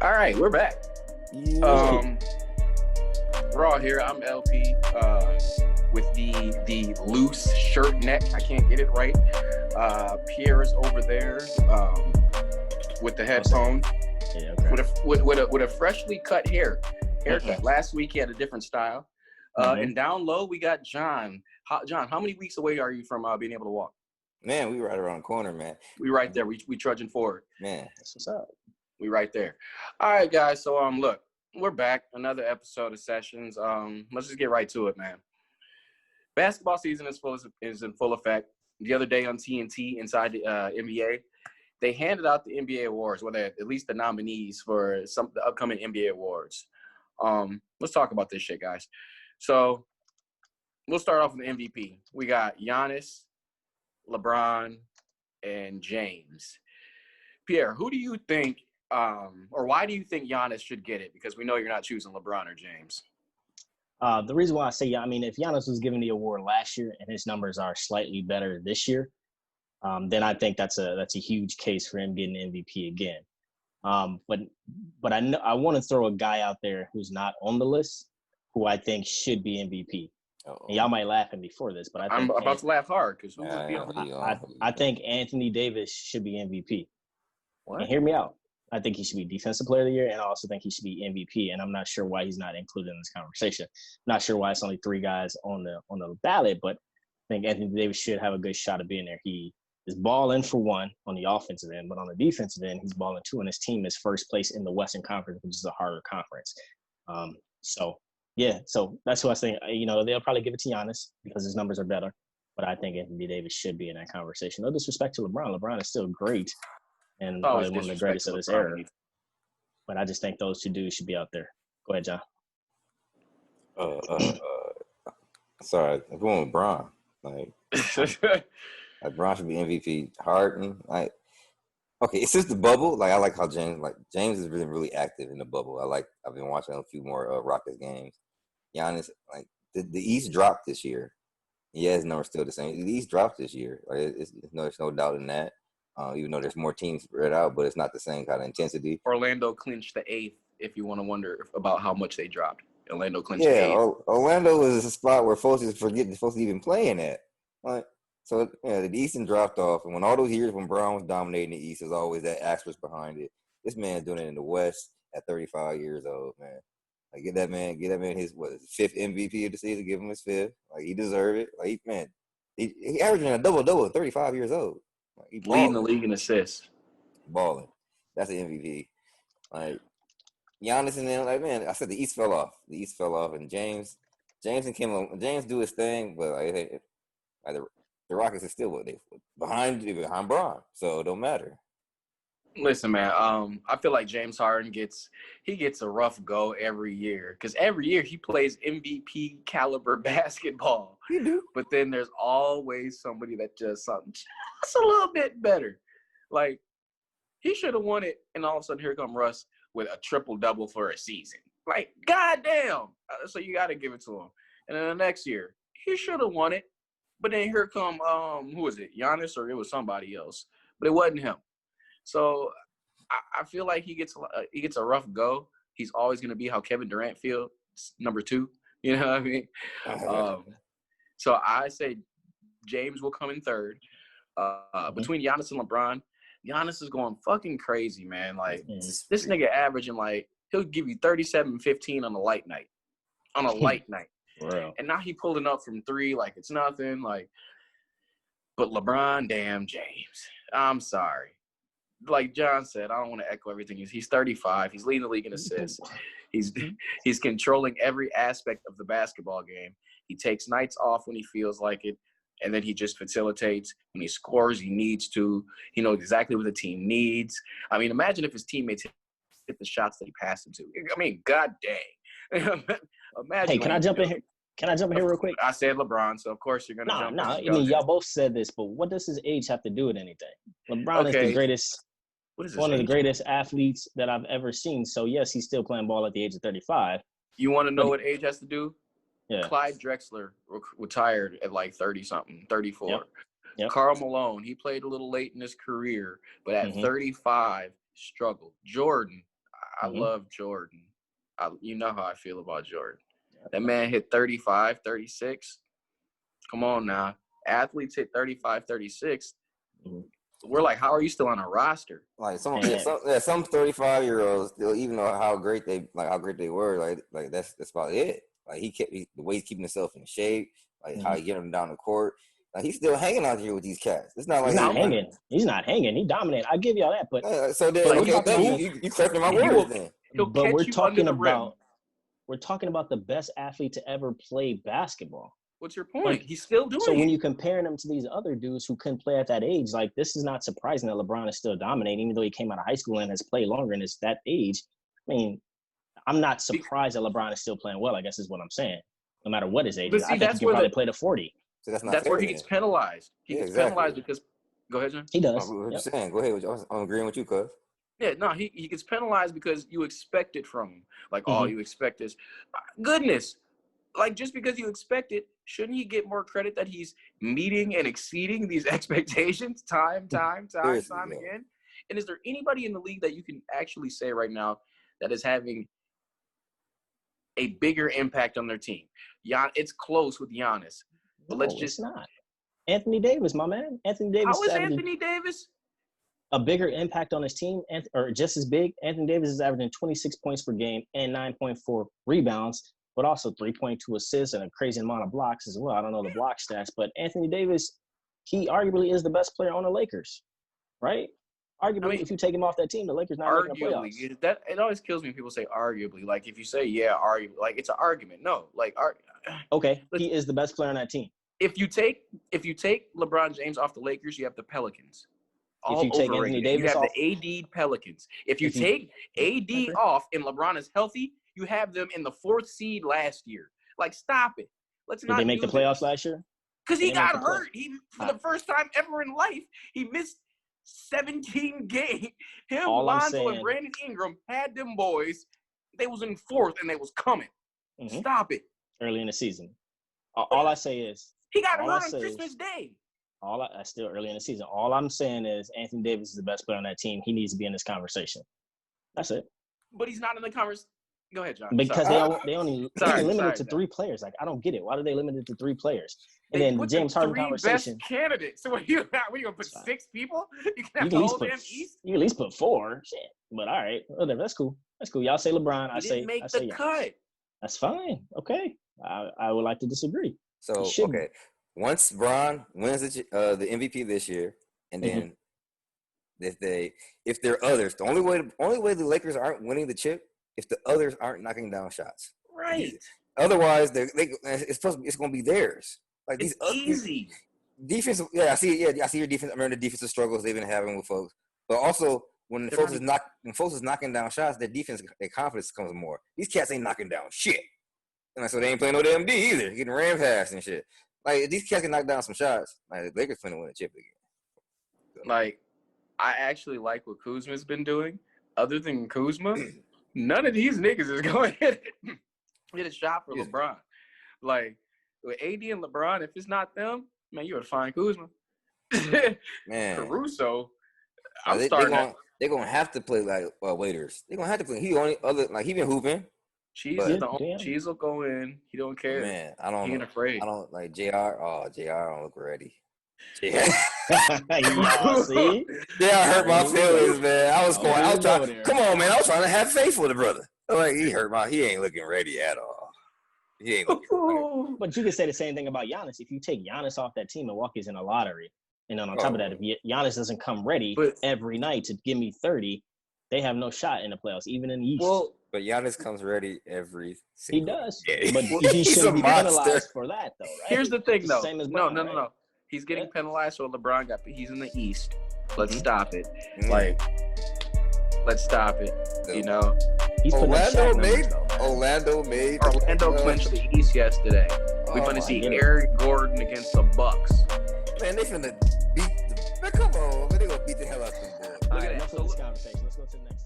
All right, we're back. Yeah. Raw here. I'm LP with the loose shirt neck. I can't get it right. Pierre is over there with the headphones. Yeah, okay. With a freshly cut haircut. Last week he had a different style. And down low we got Jon. Jon, how many weeks away are you from being able to walk? Man, we right around the corner, man. We right there. We trudging forward. Man, That's what's up. We right there. All right, guys. So look, we're back. Another episode of Sessions. Let's just get right to it, man. Basketball season is in full effect. The other day on TNT inside the NBA, they handed out the NBA awards, whether at least the nominees for the upcoming NBA awards. Let's talk about this shit, guys. So we'll start off with the MVP. We got Giannis, LeBron, and James. Pierre, who do you think, or why do you think Giannis should get it? Because we know you're not choosing LeBron or James. The reason why I say, if Giannis was given the award last year and his numbers are slightly better this year, then I think that's a huge case for him getting MVP again. But I want to throw a guy out there who's not on the list, who I think should be MVP. And y'all might laugh at me for this, but I'm about to laugh hard because I think Anthony Davis should be MVP. What? And hear me out. I think he should be Defensive Player of the Year, and I also think he should be MVP. And I'm not sure why he's not included in this conversation. Not sure why it's only three guys on the ballot, but I think Anthony Davis should have a good shot of being there. He is balling for one on the offensive end, but on the defensive end, he's balling two, and his team is first place in the Western Conference, which is a harder conference. So that's who I think. They'll probably give it to Giannis because his numbers are better, but I think Anthony Davis should be in that conversation. No disrespect to LeBron. LeBron is still great and probably one of the greatest of his era. But I just think those two dudes should be out there. Go ahead, John. Sorry, I'm going with Bron. Like Bron should be MVP. Harden, okay, it's just the bubble. Like I like how James is really, really active in the bubble. I've been watching a few more Rockets games. Giannis, the East dropped this year. Yeah, his number's still the same. The East dropped this year. There's no doubt in that. Even though there's more teams spread out, but it's not the same kind of intensity. Orlando clinched the 8th, if you want to wonder about how much they dropped. Orlando clinched the 8th. Orlando is a spot where folks is supposed to even playing at. So the Eastern dropped off, and when all those years when Brown was dominating the East, there's always that asterisk behind it. This man's doing it in the West at 35 years old, man. Get that man his fifth MVP of the season. Give him his fifth. He deserve it. He averaging a double at 35 years old. Leading the league in assists. Balling. That's an MVP. Giannis and them, I said the East fell off. The East fell off, and James and James do his thing, but the Rockets are still behind Bron, so it don't matter. Listen, man, I feel like James Harden gets a rough go every year because every year he plays MVP caliber basketball. He do. But then there's always somebody that does something just a little bit better. He should have won it, and all of a sudden here come Russ with a triple-double for a season. Goddamn. So you got to give it to him. And then the next year, he should have won it. But then here come, who was it, Giannis, or it was somebody else. But it wasn't him. So I feel like he gets a rough go. He's always going to be how Kevin Durant feels, number 2. You know what I mean? So I say James will come in third. Between Giannis and LeBron, Giannis is going fucking crazy, man. This nigga averaging, he'll give you 37-15 on a light night. On a light night. Wow. And now he pulling up from 3 like it's nothing. But LeBron, damn James. I'm sorry. Like John said, I don't want to echo everything. He's 35. He's leading the league in assists. He's controlling every aspect of the basketball game. He takes nights off when he feels like it, and then he just facilitates. When he scores, he needs to. He knows exactly what the team needs. I mean, imagine if his teammates hit the shots that he passed them to. I mean, god dang. Imagine. Hey, can I jump in here? Can I jump in here real quick? I said LeBron, so of course you're going to jump in. I mean, y'all both said this, but what does his age have to do with anything? LeBron is the greatest. One of the greatest athletes that I've ever seen. So, yes, he's still playing ball at the age of 35. You want to know what age has to do? Yeah. Clyde Drexler retired at 30-something, 34. Yep. Karl Malone, he played a little late in his career, but at 35, struggled. Jordan, I love Jordan. You know how I feel about Jordan. That man hit 35, 36. Come on now. Athletes hit 35, 36. We're like, how are you still on a roster? Like some 35-year-olds, they'll even know how great they were. Like that's about it. Like the way he's keeping himself in shape, like how he get him down the court. Like he's still hanging out here with these cats. It's not like he's not hanging. He dominated. I give y'all that, but so then you correcting my words then. But we're talking about the best athlete to ever play basketball. What's your point? Like, he's still doing it. So when you compare him to these other dudes who couldn't play at that age, like this is not surprising that LeBron is still dominating, even though he came out of high school and has played longer and is that age. I mean, I'm not surprised that LeBron is still playing well, I guess is what I'm saying. No matter what his age is. I think he could probably play to 40. So that's where he gets penalized. He gets penalized because – go ahead, John. He does. What you saying? Go ahead. I'm agreeing with you, cuz. Yeah, no, he gets penalized because you expect it from him. Like, all you expect this. Goodness. Like, just because you expect it, shouldn't he get more credit that he's meeting and exceeding these expectations time again? And is there anybody in the league that you can actually say right now that is having a bigger impact on their team? It's close with Giannis. But it's not. Anthony Davis, my man. Anthony Davis. How is Anthony Davis? A bigger impact on his team, or just as big. Anthony Davis is averaging 26 points per game and 9.4 rebounds, but also 3.2 assists and a crazy amount of blocks as well. I don't know the block stats, but Anthony Davis, he arguably is the best player on the Lakers, right? Arguably, if you take him off that team, the Lakers not making the playoffs. It always kills me when people say arguably. Like, if you say, arguably, like, it's an argument. No, like, okay, he is the best player on that team. If you take LeBron James off the Lakers, you have the Pelicans. If you take Anthony Davis you have off, the AD Pelicans. If you take AD off and LeBron is healthy, you have them in the 4th seed last year. Like, stop it. Did they make the playoffs last year? Because he got hurt. For the first time ever in life, he missed 17 games. Him, Lonzo, and Brandon Ingram had them boys. They was in 4th, and they was coming. Stop it. Early in the season. All I say is – he got hurt on Christmas Day. That's still early in the season. All I'm saying is Anthony Davis is the best player on that team. He needs to be in this conversation. That's it. But he's not in the conversation. Go ahead, John. Because they only limited to 3 players. Like, I don't get it. Why do they limit it to 3 players? And then the James Harden conversation. Best candidates. So what you gonna put 6 people? You can have the whole damn East. You at least put 4. Shit. But all right, whatever. That's cool. Y'all say LeBron. I say the cut. That's fine. Okay. I would like to disagree. So okay. Once Bron wins the MVP this year, and then if there are others, the only way the Lakers aren't winning the chip if the others aren't knocking down shots. Right. Otherwise, it's going to be theirs. Like it's easy. Defense. Yeah, I see your defense. I remember the defensive struggles they've been having with folks, but also when folks is knocking down shots, their confidence comes more. These cats ain't knocking down shit, and so they ain't playing no damn D either. Getting ran past and shit. Like, if these cats can knock down some shots, like, the Lakers finna win a chip again. Like, I actually like what Kuzma's been doing. Other than Kuzma, none of these niggas is going to hit a shot for LeBron. Like, with AD and LeBron, if it's not them, man, you would find Kuzma. Man. Caruso, they're going to have to play like waiters. They're going to have to play. He been hooping. Cheese will go in. He don't care. Man, he ain't afraid. I don't like JR. Oh, JR don't look ready. See? JR hurt my feelings, man. I was trying. Come on, man. I was trying to have faith with the brother. Like, he ain't looking ready at all. He ain't looking ready. But you can say the same thing about Giannis. If you take Giannis off that team, Milwaukee's in a lottery. And then on top of that, if Giannis doesn't come ready every night to give me 30, they have no shot in the playoffs, even in the East. But Giannis comes ready every single day. He does. But he shouldn't be penalized for that, though, right? Here's the thing, though. Same as Brown, no. He's getting penalized for LeBron. He's in the East. Let's stop it. Like, let's stop it. You know? Orlando made. Orlando clinched the East yesterday. We're going to see Eric Gordon against the Bucks. Man, they finna beat the – man, come on. Man, they going to beat the hell out of them boys. All right, let's go to this conversation. Let's go to the next.